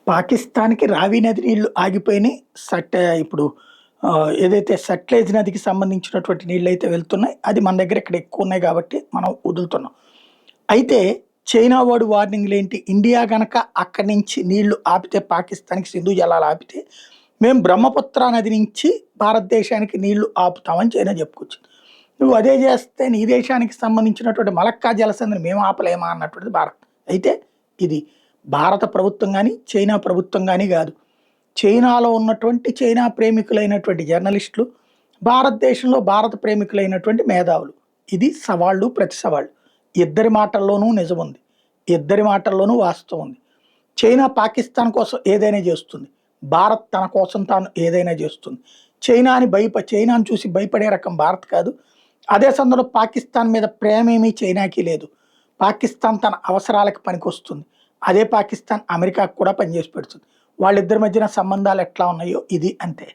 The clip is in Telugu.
పాకిస్తాన్‌కి రావి నది నీళ్లు ఆగిపోయినాయి. ఇప్పుడు ఏదైతే సట్లెజ్ నదికి సంబంధించినటువంటి నీళ్ళైతే వెళ్తున్నాయి. అది మన దగ్గర ఇక్కడ ఎక్కువున్నాయి గాబట్టి మనం వదులుతున్నాం. అయితే చైనా వాడు వార్నింగ్‌లేంటి? ఇండియా గనక అక్కడి నుంచి నీళ్లు ఆపితే పాకిస్తాన్‌కి సింధు జలాలు ఆపితే, మేము బ్రహ్మపుత్ర నది నుంచి భారతదేశానికి నీళ్లు ఆపుతామని చైనా చెప్పుకొచ్చింది. నువ్వు అదే చేస్తే నీ దేశానికి సంబంధించినటువంటి మలక్కా జలసంధిని మేము ఆపలేమా అన్నటువంటిది భారత్. అయితే ఇది భారత ప్రభుత్వం గాని, చైనా ప్రభుత్వం గాని గాదు. చైనాలో ఉన్నటువంటి చైనా ప్రేమికులైనటువంటి జర్నలిస్టులు, భారతదేశంలో భారత ప్రేమికులైనటువంటి మేధావులు. ఇది సవాళ్ళు, ప్రతి సవాళ్ళు. ఇద్దరి మాటల్లోనూ నిజముంది. ఇద్దరి మాటల్లోనూ వాస్తవం ఉంది. చైనా పాకిస్తాన్ కోసం ఏదైనా చేస్తుంది. భారత్ తన కోసం తాను ఏదైనా చేస్తుంది. చైనాని చూసి భయపడే రకం భారత్ కాదు. అదే సందర్భంలో పాకిస్తాన్ మీద ప్రేమేమీ చైనాకి లేదు. పాకిస్తాన్ తన అవసరాలకు పనికొస్తుంది. అదే పాకిస్తాన్ అమెరికాకు కూడా పనిచేసి పెడుతుంది. వాళ్ళిద్దరి మధ్యన సంబంధాలు ఎట్లా ఉన్నాయో ఇది అంతే.